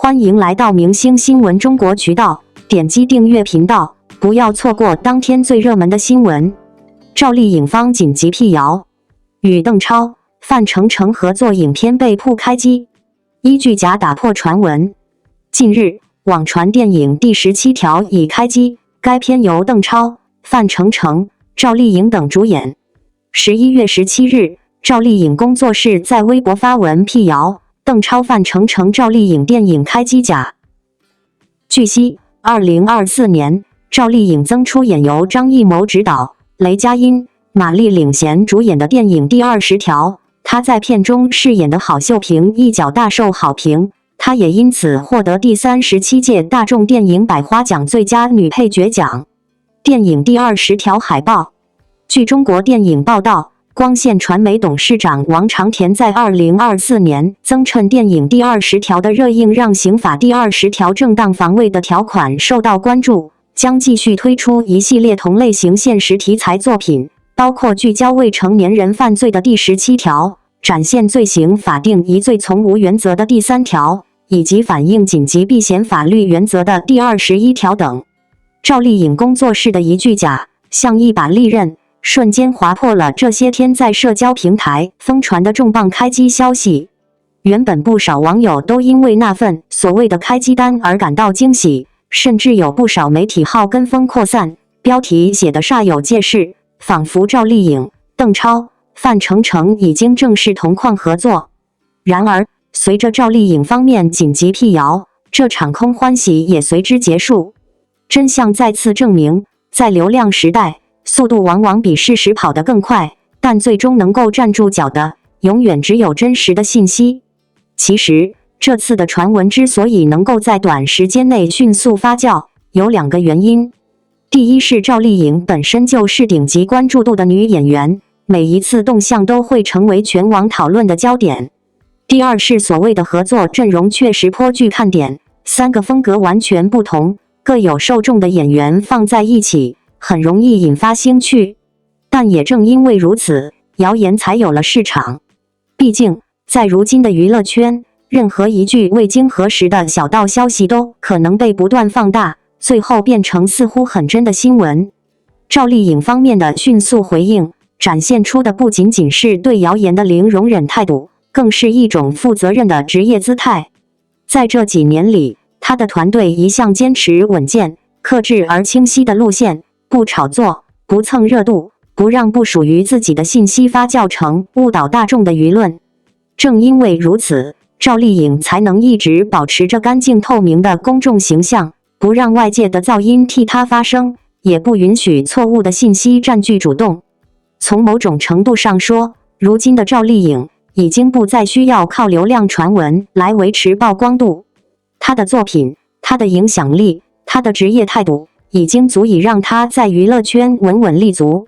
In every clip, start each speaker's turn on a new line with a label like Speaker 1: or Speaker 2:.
Speaker 1: 欢迎来到明星新闻中国渠道，点击订阅频道，不要错过当天最热门的新闻。赵丽颖方紧急辟谣，与邓超、范丞丞合作影片被曝开机，依据假打破传闻。近日，网传电影第17条已开机，该片由邓超、范丞丞、赵丽颖等主演。11月17日，赵丽颖工作室在微博发文辟谣。邓超、范丞丞、赵丽颖电影开机假。据悉，2024年，赵丽颖曾出演由张艺谋执导、雷佳音、马丽领衔主演的电影《第20条》，她在片中饰演的郝秀萍一角大受好评，她也因此获得第37届大众电影百花奖最佳女配角奖。电影《第20条》海报。据中国电影报道，光线传媒董事长王长田在2024年增趁电影《第20条》的热映，让刑法第20条正当防卫的条款受到关注，将继续推出一系列同类型现实题材作品，包括聚焦未成年人犯罪的第17条，展现罪行法定疑罪从无原则的第3条，以及反映紧急避嫌法律原则的第21条等。赵丽颖工作室的一句假，像一把利刃，瞬间划破了这些天在社交平台疯传的重磅开机消息。原本不少网友都因为那份所谓的开机单而感到惊喜，甚至有不少媒体号跟风扩散，标题写得煞有介事，仿佛赵丽颖、邓超、范丞丞已经正式同框合作。然而，随着赵丽颖方面紧急辟谣，这场空欢喜也随之结束。真相再次证明，在流量时代，速度往往比事实跑得更快，但最终能够站住脚的，永远只有真实的信息。其实，这次的传闻之所以能够在短时间内迅速发酵，有2个原因。第一是赵丽颖本身就是顶级关注度的女演员，每一次动向都会成为全网讨论的焦点。第二是所谓的合作阵容确实颇具看点，3个风格完全不同、各有受众的演员放在一起，很容易引发兴趣，但也正因为如此，谣言才有了市场。毕竟，在如今的娱乐圈，任何一句未经核实的小道消息都可能被不断放大，最后变成似乎很真的新闻。赵丽颖方面的迅速回应，展现出的不仅仅是对谣言的零容忍态度，更是一种负责任的职业姿态。在这几年里，她的团队一向坚持稳健、克制而清晰的路线，不炒作，不蹭热度，不让不属于自己的信息发酵成误导大众的舆论。正因为如此，赵丽颖才能一直保持着干净透明的公众形象，不让外界的噪音替她发声，也不允许错误的信息占据主动。从某种程度上说，如今的赵丽颖已经不再需要靠流量传闻来维持曝光度。她的作品，她的影响力，她的职业态度，已经足以让她在娱乐圈稳稳立足。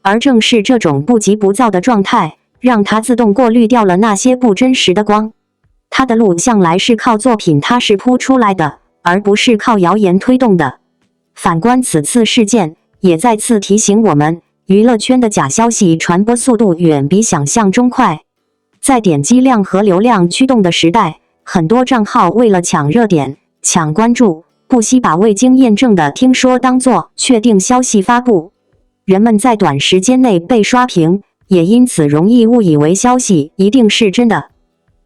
Speaker 1: 而正是这种不急不躁的状态，让她自动过滤掉了那些不真实的光。她的路向来是靠作品踏实铺出来的，而不是靠谣言推动的。反观此次事件，也再次提醒我们，娱乐圈的假消息传播速度远比想象中快。在点击量和流量驱动的时代，很多账号为了抢热点、抢关注，不惜把未经验证的听说当作确定消息发布。人们在短时间内被刷屏，也因此容易误以为消息一定是真的。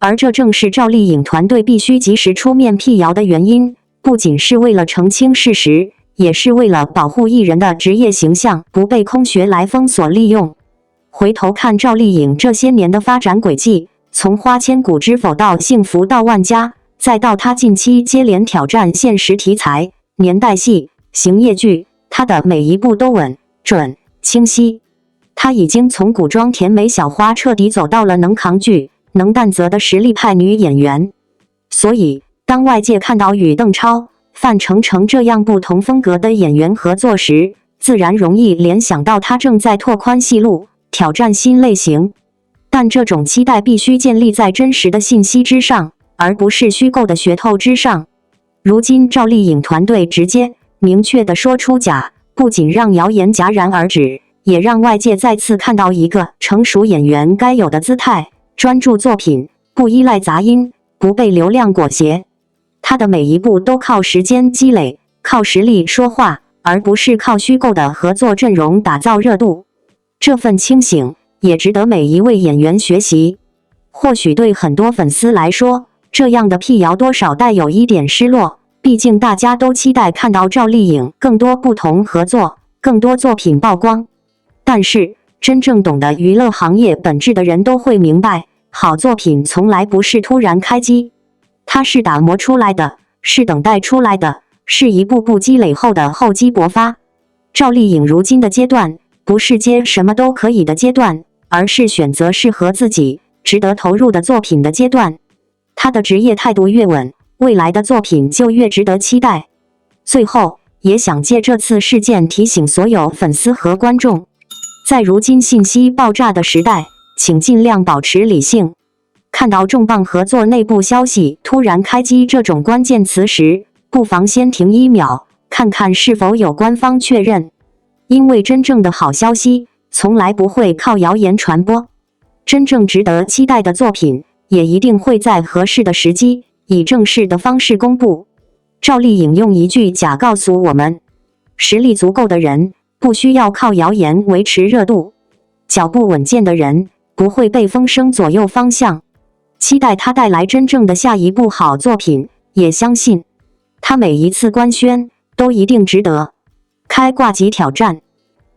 Speaker 1: 而这正是赵丽颖团队必须及时出面辟谣的原因，不仅是为了澄清事实，也是为了保护艺人的职业形象不被空穴来风所利用。回头看赵丽颖这些年的发展轨迹，从花千骨知否到幸福到万家，再到她近期接连挑战现实题材、年代戏、行业剧，她的每一步都稳、准、清晰。她已经从古装甜美小花彻底走到了能扛剧、能担责的实力派女演员。所以，当外界看到与邓超、范丞丞这样不同风格的演员合作时，自然容易联想到她正在拓宽戏路，挑战新类型。但这种期待必须建立在真实的信息之上，而不是虚构的噱头之上。如今赵丽颖团队直接明确地说出假，不仅让谣言戛然而止，也让外界再次看到一个成熟演员该有的姿态，专注作品，不依赖杂音，不被流量裹挟。他的每一步都靠时间积累，靠实力说话，而不是靠虚构的合作阵容打造热度。这份清醒也值得每一位演员学习。或许对很多粉丝来说，这样的辟谣多少带有一点失落，毕竟大家都期待看到赵丽颖更多不同合作，更多作品曝光。但是，真正懂得娱乐行业本质的人都会明白，好作品从来不是突然开机，它是打磨出来的，是等待出来的，是一步步积累后的厚积薄发。赵丽颖如今的阶段，不是接什么都可以的阶段，而是选择适合自己、值得投入的作品的阶段。她的职业态度越稳，未来的作品就越值得期待。最后，也想借这次事件提醒所有粉丝和观众，在如今信息爆炸的时代，请尽量保持理性。看到重磅合作内部消息突然开机这种关键词时，不妨先停1秒，看看是否有官方确认。因为真正的好消息从来不会靠谣言传播，真正值得期待的作品也一定会在合适的时机以正式的方式公布。赵丽颖用一句假告诉我们，实力足够的人不需要靠谣言维持热度，脚步稳健的人不会被风声左右方向。期待他带来真正的下一部好作品，也相信他每一次官宣都一定值得。开挂级挑战，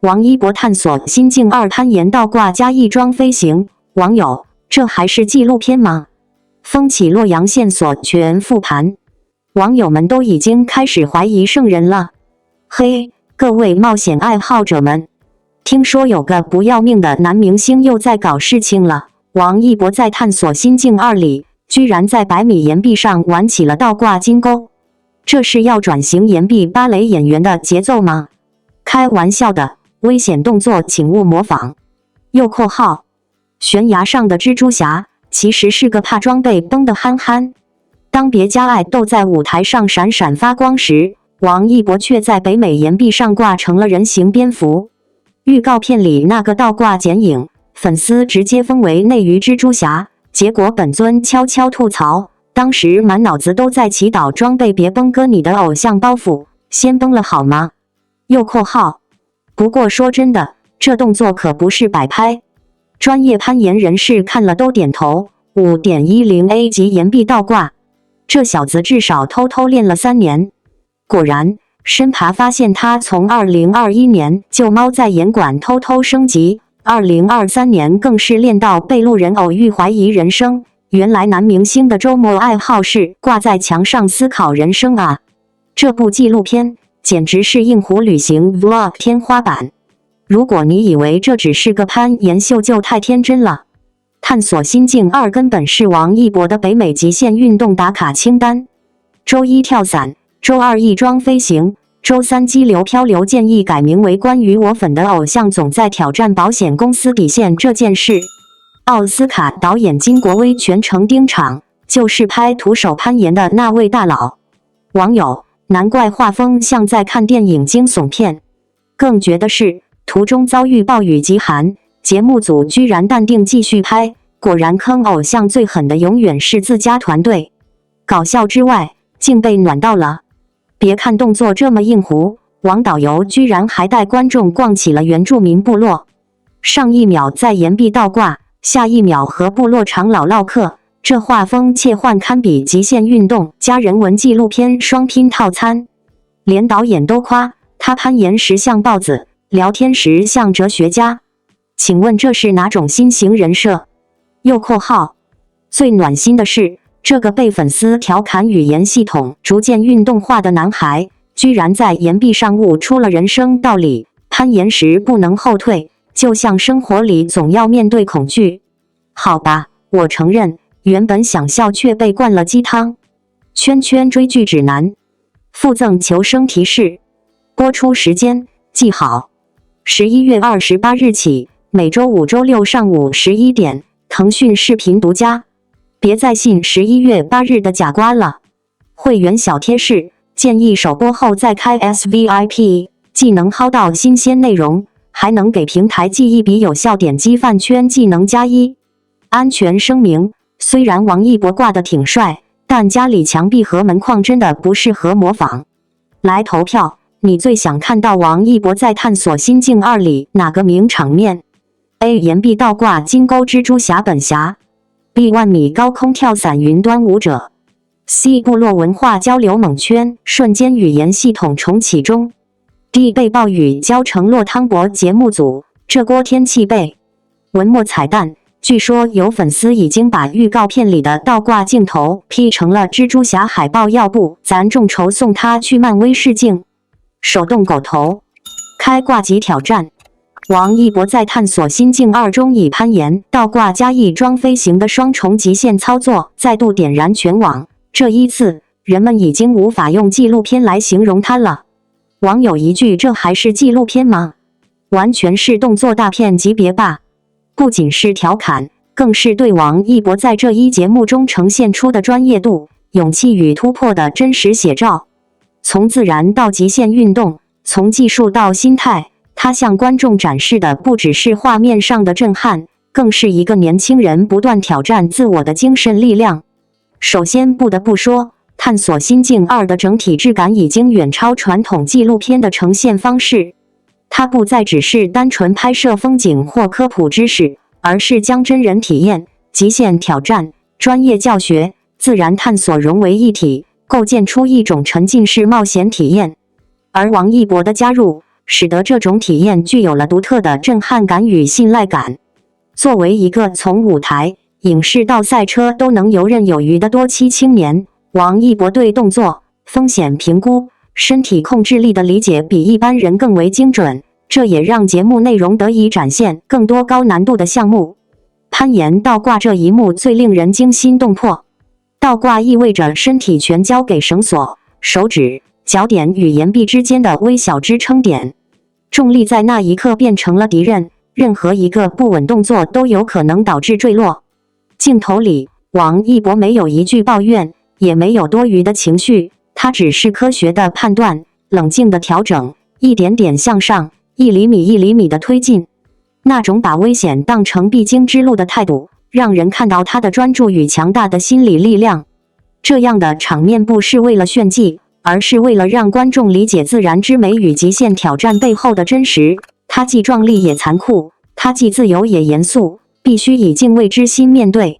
Speaker 1: 王一博探索心境2攀岩倒挂加翼装飞行。网友，这还是纪录片吗？风起洛阳线索全复盘，网友们都已经开始怀疑圣人了。嘿，各位冒险爱好者们，听说有个不要命的男明星又在搞事情了。王一博在探索心境2里，居然在100米岩壁上玩起了倒挂金钩。这是要转型岩壁芭蕾演员的节奏吗？开玩笑的，危险动作请勿模仿。右括号，悬崖上的蜘蛛侠其实是个怕装备崩的憨憨。当别家爱豆在舞台上闪闪发光时，王一博却在北美岩壁上挂成了人形蝙蝠。预告片里那个倒挂剪影，粉丝直接封为内娱蜘蛛侠，结果本尊悄悄吐槽，当时满脑子都在祈祷装备别崩哥你的偶像包袱，先崩了好吗？右括号。不过说真的，这动作可不是摆拍，专业攀岩人士看了都点头。5.10A 级岩壁倒挂，这小子至少偷偷练了3年。果然，深爬发现他从2021年就猫在岩馆偷偷升级，2023年更是练到被路人偶遇怀疑人生。原来男明星的周末爱好是挂在墙上思考人生啊！这部纪录片简直是硬湖旅行 Vlog 天花板。如果你以为这只是个攀岩秀，就太天真了。探索心境2根本是王一博的北美极限运动打卡清单。周1跳伞，周2翼装飞行，周3激流漂流，建议改名为关于我粉的偶像总在挑战保险公司底线这件事。奥斯卡导演金国威全程盯场，就是拍徒手攀岩的那位大佬。网友，难怪画风像在看电影惊悚片。更绝的是，途中遭遇暴雨极寒，节目组居然淡定继续拍，果然坑偶像最狠的永远是自家团队。搞笑之外，竟被暖到了。别看动作这么硬糊，王导游居然还带观众逛起了原住民部落。上一秒在岩壁倒挂，下一秒和部落长老唠嗑，这画风切换堪比极限运动加人文纪录片双拼套餐。连导演都夸他攀岩时像豹子，聊天时像哲学家。请问这是哪种新型人设？右括号。最暖心的是，这个被粉丝调侃语言系统逐渐运动化的男孩，居然在岩壁上悟出了人生道理：攀岩时不能后退，就像生活里总要面对恐惧。好吧，我承认，原本想笑却被灌了鸡汤。圈圈追剧指南，附赠求生提示。播出时间记好：11月28日起，每周5、周6上午11点，腾讯视频独家。别再信11月8日的假瓜了。会员小贴士：建议首播后再开 SVIP， 既能薅到新鲜内容，还能给平台记一笔有效点击饭圈技能加1。安全声明：虽然王一博挂得挺帅，但家里墙壁和门框真的不适合模仿。来投票，你最想看到王一博在《探索心境2》里哪个名场面 ？A. 岩壁倒挂金钩蜘蛛侠本侠 B. 万米高空跳伞云端舞者 C. 部落文化交流蒙圈瞬间语言系统重启中 D. 被暴雨浇成落汤博节目组这锅天气被。文末彩蛋，据说有粉丝已经把预告片里的倒挂镜头 P 成了蜘蛛侠海报，要不咱众筹送他去漫威试镜。手动狗头，开挂级挑战。王一博在《探索心境2》中以攀岩、倒挂加翼装飞行的双重极限操作再度点燃全网。这一次，人们已经无法用纪录片来形容它了。网友一句：“这还是纪录片吗？完全是动作大片级别吧！”不仅是调侃，更是对王一博在这一节目中呈现出的专业度、勇气与突破的真实写照。从自然到极限运动，从技术到心态，他向观众展示的不只是画面上的震撼，更是一个年轻人不断挑战自我的精神力量。首先不得不说，《探索心境2》的整体质感已经远超传统纪录片的呈现方式。它不再只是单纯拍摄风景或科普知识，而是将真人体验、极限挑战、专业教学、自然探索融为一体，构建出一种沉浸式冒险体验。而王一博的加入，使得这种体验具有了独特的震撼感与信赖感。作为一个从舞台、影视到赛车都能游刃有余的多栖青年，王一博对动作、风险评估、身体控制力的理解比一般人更为精准，这也让节目内容得以展现更多高难度的项目。攀岩倒挂这一幕最令人惊心动魄。倒挂意味着身体全交给绳索，手指、脚点与岩壁之间的微小支撑点，重力在那一刻变成了敌人，任何一个不稳动作都有可能导致坠落。镜头里，王一博没有一句抱怨，也没有多余的情绪，他只是科学的判断，冷静的调整，一点点向上，一厘米一厘米的推进。那种把危险当成必经之路的态度，让人看到他的专注与强大的心理力量。这样的场面不是为了炫技，而是为了让观众理解自然之美与极限挑战背后的真实。它既壮丽也残酷，它既自由也严肃，必须以敬畏之心面对。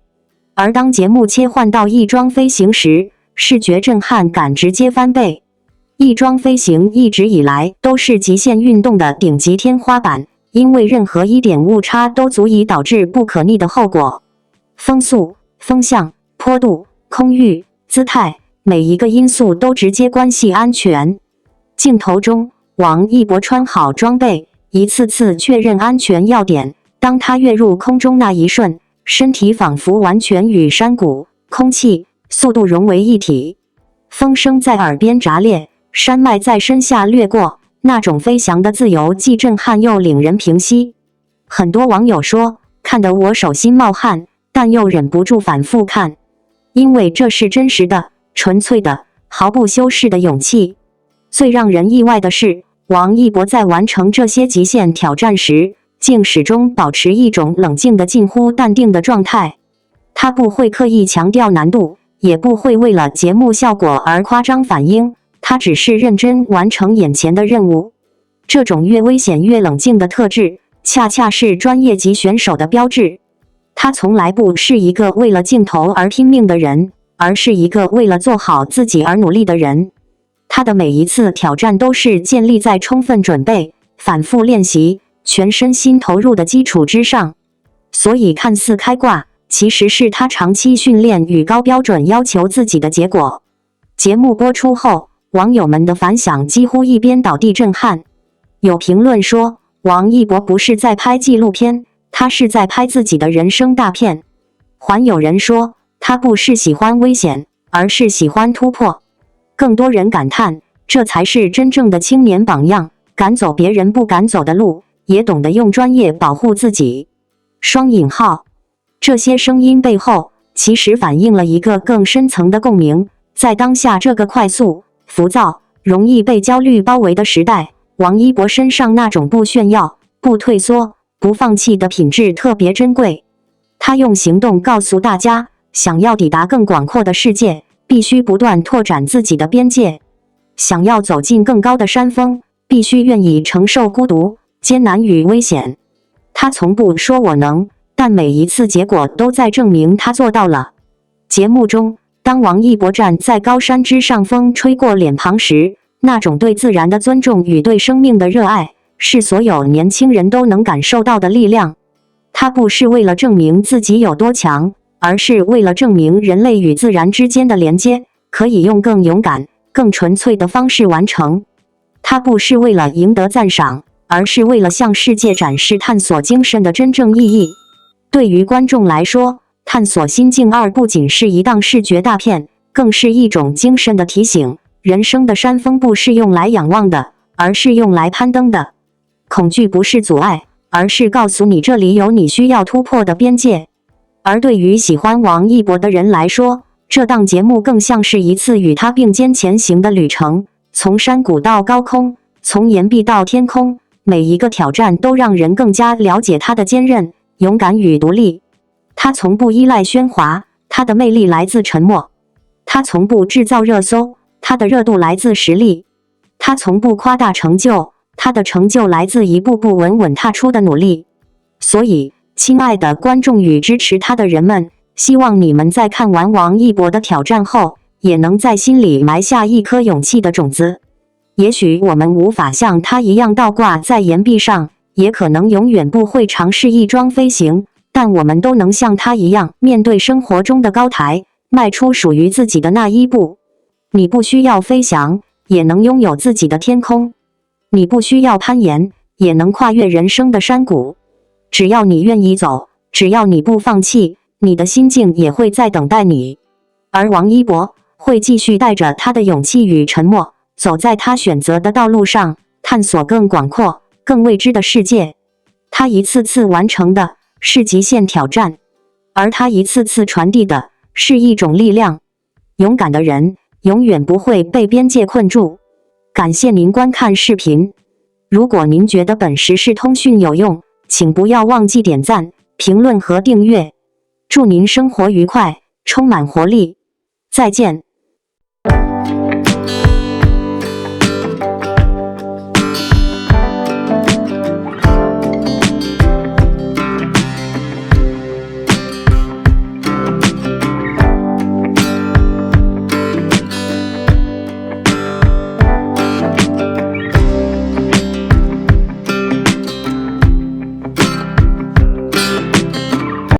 Speaker 1: 而当节目切换到翼装飞行时，视觉震撼感直接翻倍。翼装飞行一直以来都是极限运动的顶级天花板，因为任何一点误差都足以导致不可逆的后果。风速、风向、坡度、空域、姿态，每一个因素都直接关系安全。镜头中，王一博穿好装备，一次次确认安全要点。当他跃入空中那一瞬，身体仿佛完全与山谷、空气、速度融为一体。风声在耳边炸裂，山脉在身下掠过，那种飞翔的自由既震撼又令人平息。很多网友说，看得我手心冒汗，但又忍不住反复看，因为这是真实的、纯粹的、毫不修饰的勇气。最让人意外的是，王一博在完成这些极限挑战时，竟始终保持一种冷静的近乎淡定的状态。他不会刻意强调难度，也不会为了节目效果而夸张反应，他只是认真完成眼前的任务。这种越危险越冷静的特质，恰恰是专业级选手的标志。他从来不是一个为了镜头而拼命的人，而是一个为了做好自己而努力的人。他的每一次挑战都是建立在充分准备、反复练习、全身心投入的基础之上，所以看似开挂，其实是他长期训练与高标准要求自己的结果。节目播出后，网友们的反响几乎一边倒地震撼。有评论说，王一博不是在拍纪录片，他是在拍自己的人生大片。还有人说，他不是喜欢危险，而是喜欢突破。更多人感叹，这才是真正的青年榜样，敢走别人不敢走的路，也懂得用专业保护自己。双引号，这些声音背后，其实反映了一个更深层的共鸣。在当下这个快速、浮躁、容易被焦虑包围的时代，王一博身上那种不炫耀、不退缩、不放弃的品质特别珍贵。他用行动告诉大家，想要抵达更广阔的世界，必须不断拓展自己的边界。想要走进更高的山峰，必须愿意承受孤独、艰难与危险。他从不说我能，但每一次结果都在证明他做到了。节目中，当王一博站在高山之上，风吹过脸庞时，那种对自然的尊重与对生命的热爱，是所有年轻人都能感受到的力量。他不是为了证明自己有多强，而是为了证明人类与自然之间的连接，可以用更勇敢、更纯粹的方式完成。他不是为了赢得赞赏，而是为了向世界展示探索精神的真正意义。对于观众来说，探索心境2不仅是一档视觉大片，更是一种精神的提醒。人生的山峰不是用来仰望的，而是用来攀登的。恐惧不是阻碍，而是告诉你这里有你需要突破的边界。而对于喜欢王一博的人来说，这档节目更像是一次与他并肩前行的旅程，从山谷到高空，从岩壁到天空，每一个挑战都让人更加了解他的坚韧、勇敢与独立。他从不依赖喧哗，他的魅力来自沉默；他从不制造热搜，他的热度来自实力；他从不夸大成就，他的成就来自一步步稳稳踏出的努力。所以，亲爱的观众与支持他的人们，希望你们在看完王一博的挑战后，也能在心里埋下一颗勇气的种子。也许我们无法像他一样倒挂在岩壁上，也可能永远不会尝试翼装飞行，但我们都能像他一样，面对生活中的高台，迈出属于自己的那一步。你不需要飞翔，也能拥有自己的天空；你不需要攀岩，也能跨越人生的山谷。只要你愿意走，只要你不放弃，你的心境也会在等待你。而王一博会继续带着他的勇气与沉默，走在他选择的道路上，探索更广阔、更未知的世界。他一次次完成的是极限挑战，而他一次次传递的是一种力量。勇敢的人永远不会被边界困住。感谢您观看视频。如果您觉得本时事通讯有用，请不要忘记点赞、评论和订阅。祝您生活愉快，充满活力。再见。